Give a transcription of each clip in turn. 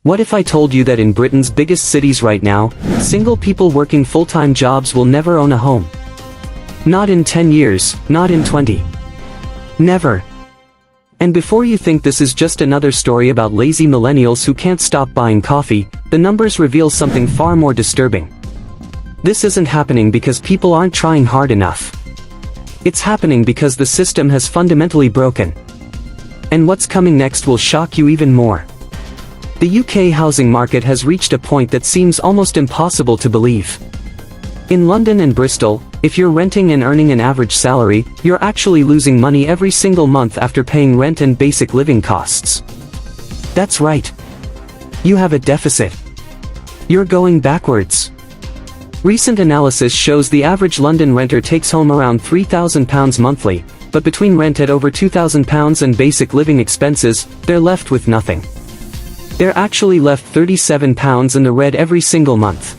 What if I told you that in Britain's biggest cities right now, single people working full-time jobs will never own a home? Not in 10 years, not in 20. Never. And before you think this is just another story about lazy millennials who can't stop buying coffee, the numbers reveal something far more disturbing. This isn't happening because people aren't trying hard enough. It's happening because the system has fundamentally broken. And what's coming next will shock you even more. The UK housing market has reached a point that seems almost impossible to believe. In London and Bristol, if you're renting and earning an average salary, you're actually losing money every single month after paying rent and basic living costs. That's right. You have a deficit. You're going backwards. Recent analysis shows the average London renter takes home around £3,000 monthly, but between rent at over £2,000 and basic living expenses, they're left with nothing. They're actually left £37 in the red every single month.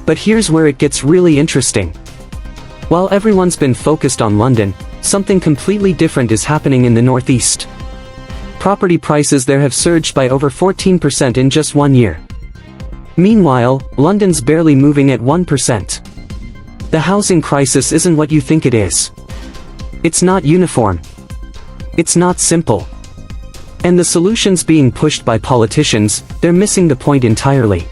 But here's where it gets really interesting. While everyone's been focused on London, something completely different is happening in the northeast. Property prices there have surged by over 14% in just 1 year. Meanwhile, London's barely moving at 1%. The housing crisis isn't what you think it is. It's not uniform. It's not simple. And the solutions being pushed by politicians, they're missing the point entirely.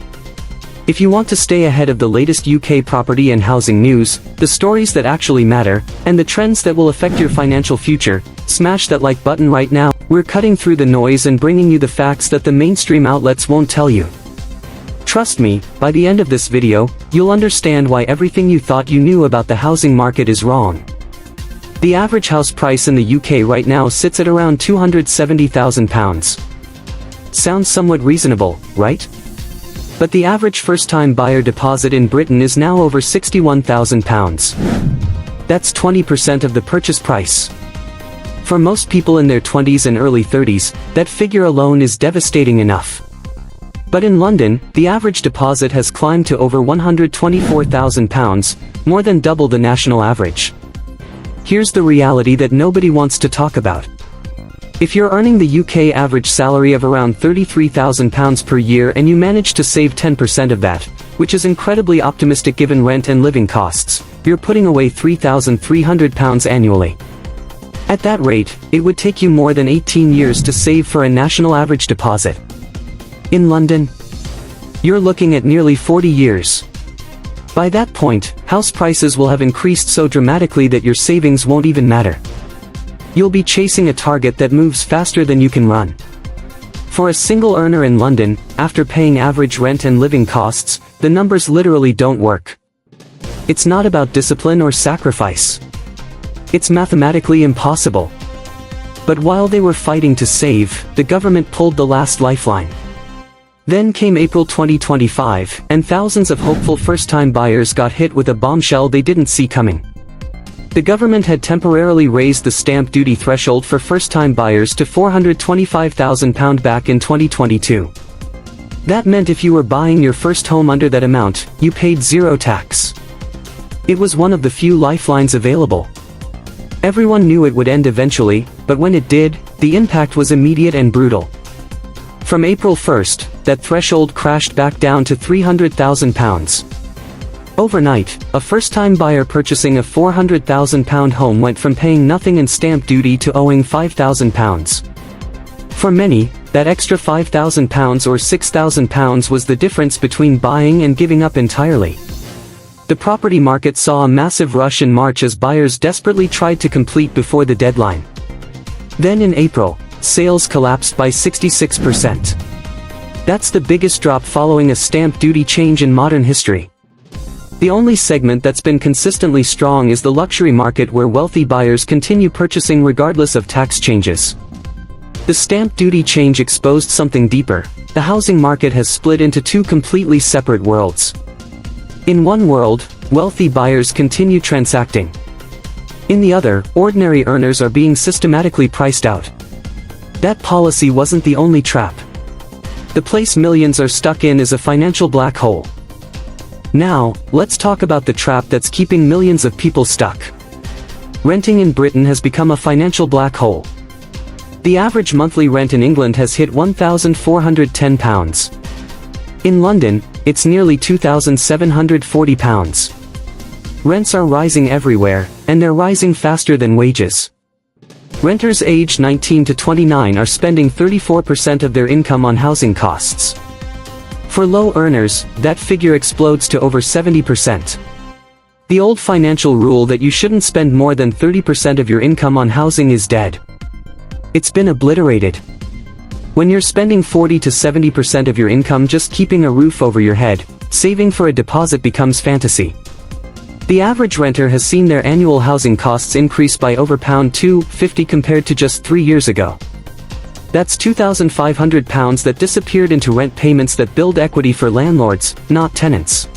If you want to stay ahead of the latest UK property and housing news, the stories that actually matter, and the trends that will affect your financial future, smash that like button right now. We're cutting through the noise and bringing you the facts that the mainstream outlets won't tell you. Trust me, by the end of this video, you'll understand why everything you thought you knew about the housing market is wrong. The average house price in the UK right now sits at around £270,000. Sounds somewhat reasonable, right? But the average first-time buyer deposit in Britain is now over £61,000. That's 20% of the purchase price. For most people in their 20s and early 30s, that figure alone is devastating enough. But in London, the average deposit has climbed to over £124,000, more than double the national average. Here's the reality that nobody wants to talk about. If you're earning the UK average salary of around £33,000 per year and you manage to save 10% of that, which is incredibly optimistic given rent and living costs, you're putting away £3,300 annually. At that rate, it would take you more than 18 years to save for a national average deposit. In London, you're looking at nearly 40 years. By that point, house prices will have increased so dramatically that your savings won't even matter. You'll be chasing a target that moves faster than you can run. For a single earner in London, after paying average rent and living costs, the numbers literally don't work. It's not about discipline or sacrifice. It's mathematically impossible. But while they were fighting to save, the government pulled the last lifeline. Then came April 2025, and thousands of hopeful first-time buyers got hit with a bombshell they didn't see coming. The government had temporarily raised the stamp duty threshold for first-time buyers to £425,000 back in 2022. That meant if you were buying your first home under that amount, you paid zero tax. It was one of the few lifelines available. Everyone knew it would end eventually, but when it did, the impact was immediate and brutal. From April 1st, that threshold crashed back down to £300,000. Overnight, a first-time buyer purchasing a £400,000 home went from paying nothing in stamp duty to owing £5,000. For many, that extra £5,000 or £6,000 was the difference between buying and giving up entirely. The property market saw a massive rush in March as buyers desperately tried to complete before the deadline. Then in April, sales collapsed by 66%. That's the biggest drop following a stamp duty change in modern history. The only segment that's been consistently strong is the luxury market, where wealthy buyers continue purchasing regardless of tax changes. The stamp duty change exposed something deeper. The housing market has split into two completely separate worlds. In one world, wealthy buyers continue transacting. In the other, ordinary earners are being systematically priced out. That policy wasn't the only trap. The place millions are stuck in is a financial black hole. Now, let's talk about the trap that's keeping millions of people stuck. Renting in Britain has become a financial black hole. The average monthly rent in England has hit £1,410. In London, it's nearly £2,740. Rents are rising everywhere, and they're rising faster than wages. Renters aged 19 to 29 are spending 34% of their income on housing costs. For low earners, that figure explodes to over 70%. The old financial rule that you shouldn't spend more than 30% of your income on housing is dead. It's been obliterated. When you're spending 40 to 70% of your income just keeping a roof over your head, saving for a deposit becomes fantasy. The average renter has seen their annual housing costs increase by over £250 compared to just 3 years ago. That's £2,500 that disappeared into rent payments that build equity for landlords, not tenants.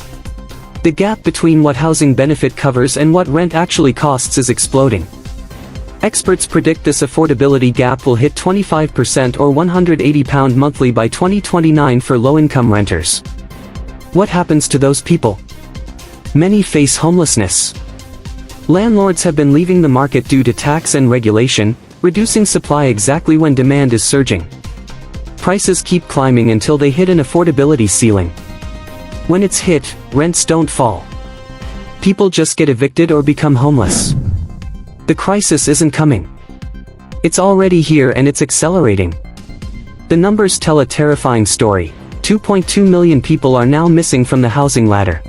The gap between what housing benefit covers and what rent actually costs is exploding. Experts predict this affordability gap will hit 25% or £180 monthly by 2029 for low-income renters. What happens to those people? Many face homelessness. Landlords have been leaving the market due to tax and regulation, reducing supply exactly when demand is surging. Prices keep climbing until they hit an affordability ceiling. When it's hit, rents don't fall. People just get evicted or become homeless. The crisis isn't coming. It's already here and it's accelerating. The numbers tell a terrifying story. 2.2 million people are now missing from the housing ladder.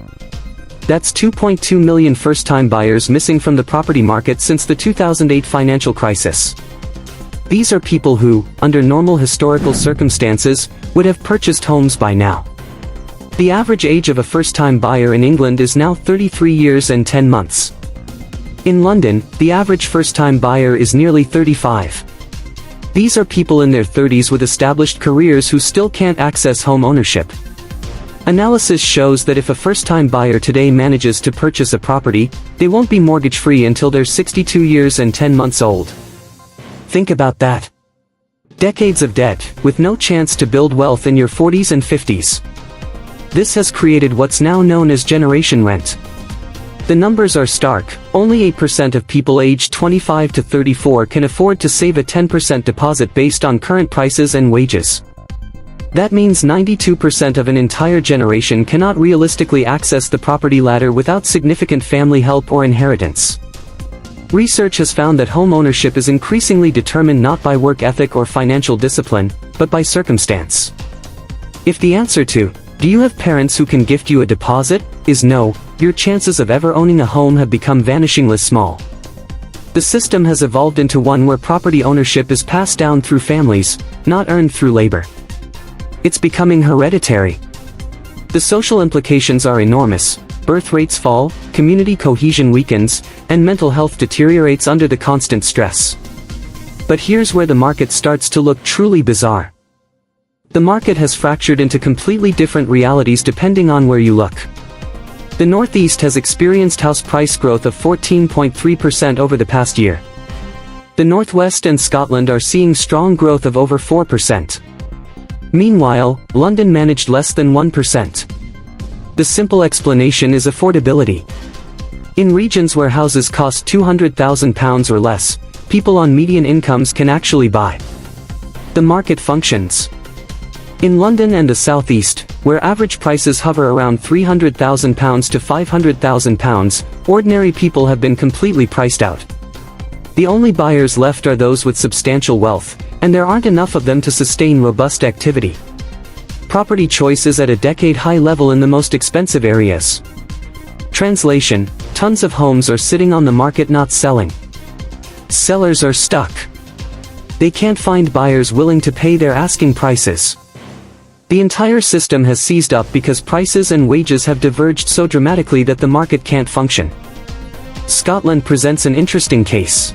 That's 2.2 million first-time buyers missing from the property market since the 2008 financial crisis. These are people who, under normal historical circumstances, would have purchased homes by now. The average age of a first-time buyer in England is now 33 years and 10 months. In London, the average first-time buyer is nearly 35. These are people in their 30s with established careers who still can't access home ownership. Analysis shows that if a first-time buyer today manages to purchase a property, they won't be mortgage-free until they're 62 years and 10 months old. Think about that. Decades of debt, with no chance to build wealth in your 40s and 50s. This has created what's now known as generation rent. The numbers are stark. Only 8% of people aged 25 to 34 can afford to save a 10% deposit based on current prices and wages. That means 92% of an entire generation cannot realistically access the property ladder without significant family help or inheritance. Research has found that home ownership is increasingly determined not by work ethic or financial discipline, but by circumstance. If the answer to, "Do you have parents who can gift you a deposit?" is no, your chances of ever owning a home have become vanishingly small. The system has evolved into one where property ownership is passed down through families, not earned through labor. It's becoming hereditary. The social implications are enormous. Birth rates fall, community cohesion weakens, and mental health deteriorates under the constant stress. But here's where the market starts to look truly bizarre. The market has fractured into completely different realities depending on where you look. The Northeast has experienced house price growth of 14.3% over the past year. The Northwest and Scotland are seeing strong growth of over 4%. Meanwhile, London managed less than 1%. The simple explanation is affordability. In regions where houses cost £200,000 or less, people on median incomes can actually buy. The market functions. In London and the Southeast, where average prices hover around £300,000 to £500,000, ordinary people have been completely priced out. The only buyers left are those with substantial wealth, and there aren't enough of them to sustain robust activity. Property choice is at a decade-high level in the most expensive areas. Translation: tons of homes are sitting on the market not selling. Sellers are stuck. They can't find buyers willing to pay their asking prices. The entire system has seized up because prices and wages have diverged so dramatically that the market can't function. Scotland presents an interesting case.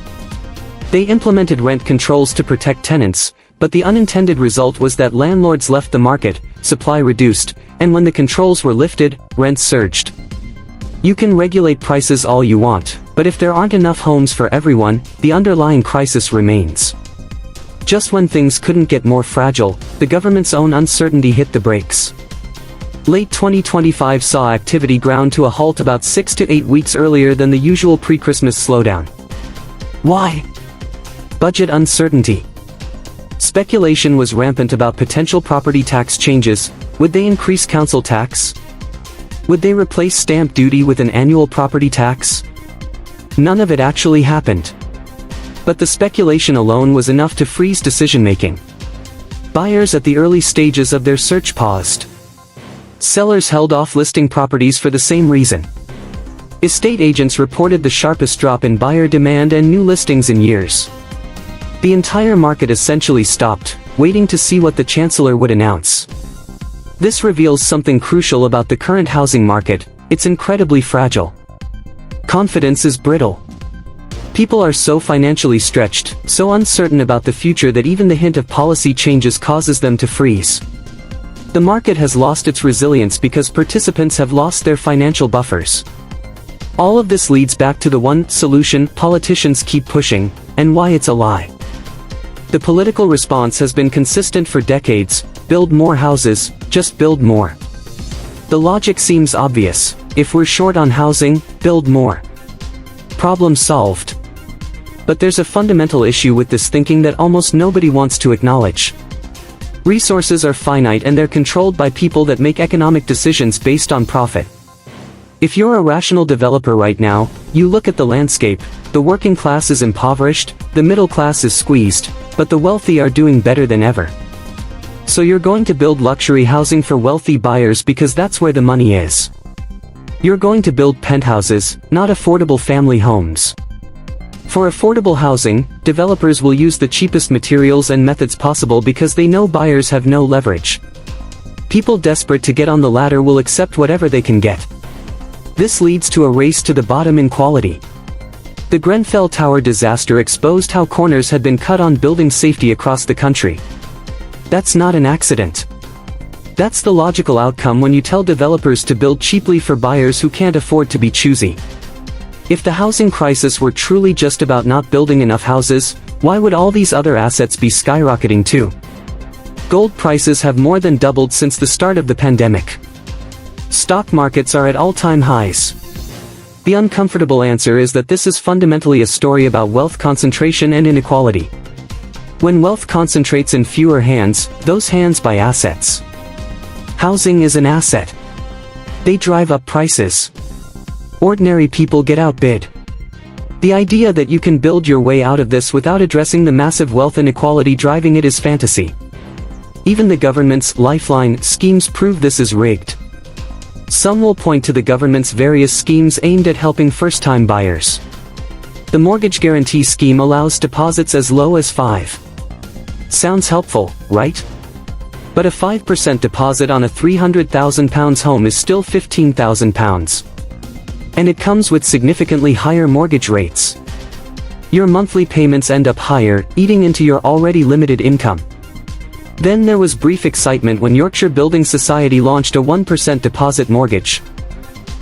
They implemented rent controls to protect tenants, but the unintended result was that landlords left the market, supply reduced, and when the controls were lifted, rents surged. You can regulate prices all you want, but if there aren't enough homes for everyone, the underlying crisis remains. Just when things couldn't get more fragile, the government's own uncertainty hit the brakes. Late 2025 saw activity ground to a halt about 6 to 8 weeks earlier than the usual pre-Christmas slowdown. Why? Budget uncertainty. Speculation was rampant about potential property tax changes. Would they increase council tax? Would they replace stamp duty with an annual property tax? None of it actually happened. But the speculation alone was enough to freeze decision-making. Buyers at the early stages of their search paused. Sellers held off listing properties for the same reason. Estate agents reported the sharpest drop in buyer demand and new listings in years. The entire market essentially stopped, waiting to see what the chancellor would announce. This reveals something crucial about the current housing market: it's incredibly fragile. Confidence is brittle. People are so financially stretched, so uncertain about the future that even the hint of policy changes causes them to freeze. The market has lost its resilience because participants have lost their financial buffers. All of this leads back to the one solution politicians keep pushing, and why it's a lie. The political response has been consistent for decades: build more houses, just build more. The logic seems obvious: if we're short on housing, build more. Problem solved. But there's a fundamental issue with this thinking that almost nobody wants to acknowledge. Resources are finite and they're controlled by people that make economic decisions based on profit. If you're a rational developer right now, you look at the landscape: the working class is impoverished, the middle class is squeezed, but the wealthy are doing better than ever. So you're going to build luxury housing for wealthy buyers because that's where the money is. You're going to build penthouses, not affordable family homes. For affordable housing, developers will use the cheapest materials and methods possible because they know buyers have no leverage. People desperate to get on the ladder will accept whatever they can get. This leads to a race to the bottom in quality. The Grenfell Tower disaster exposed how corners had been cut on building safety across the country. That's not an accident. That's the logical outcome when you tell developers to build cheaply for buyers who can't afford to be choosy. If the housing crisis were truly just about not building enough houses, why would all these other assets be skyrocketing too? Gold prices have more than doubled since the start of the pandemic. Stock markets are at all-time highs. The uncomfortable answer is that this is fundamentally a story about wealth concentration and inequality. When wealth concentrates in fewer hands, those hands buy assets. Housing is an asset. They drive up prices. Ordinary people get outbid. The idea that you can build your way out of this without addressing the massive wealth inequality driving it is fantasy. Even the government's lifeline schemes prove this is rigged. Some will point to the government's various schemes aimed at helping first-time buyers. The mortgage guarantee scheme allows deposits as low as $5,000. Sounds helpful, right? But a 5% deposit on a £300,000 home is still £15,000. And it comes with significantly higher mortgage rates. Your monthly payments end up higher, eating into your already limited income. Then there was brief excitement when Yorkshire Building Society launched a 1% deposit mortgage.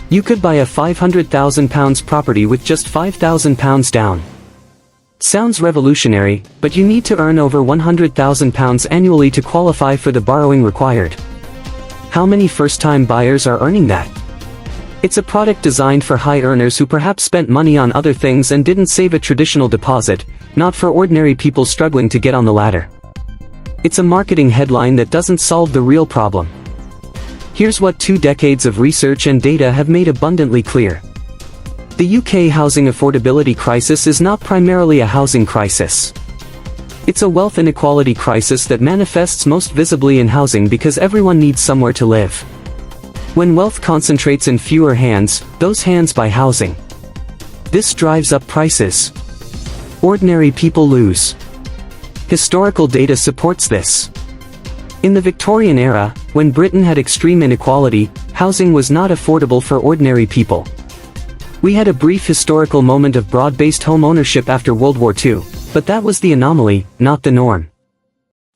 You could buy a £500,000 property with just £5,000 down. Sounds revolutionary, but you need to earn over £100,000 annually to qualify for the borrowing required. How many first-time buyers are earning that? It's a product designed for high earners who perhaps spent money on other things and didn't save a traditional deposit, not for ordinary people struggling to get on the ladder. It's a marketing headline that doesn't solve the real problem. Here's what 2 decades of research and data have made abundantly clear. The UK housing affordability crisis is not primarily a housing crisis. It's a wealth inequality crisis that manifests most visibly in housing because everyone needs somewhere to live. When wealth concentrates in fewer hands, those hands buy housing. This drives up prices. Ordinary people lose. Historical data supports this. In the Victorian era, when Britain had extreme inequality, housing was not affordable for ordinary people. We had a brief historical moment of broad-based home ownership after World War II, but that was the anomaly, not the norm.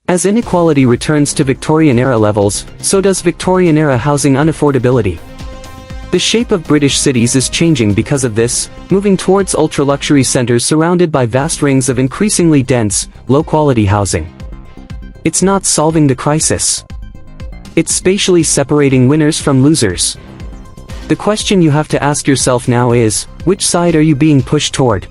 As inequality returns to Victorian-era levels, so does Victorian-era housing unaffordability. The shape of British cities is changing because of this, moving towards ultra-luxury centers surrounded by vast rings of increasingly dense, low-quality housing. It's not solving the crisis. It's spatially separating winners from losers. The question you have to ask yourself now is, which side are you being pushed toward?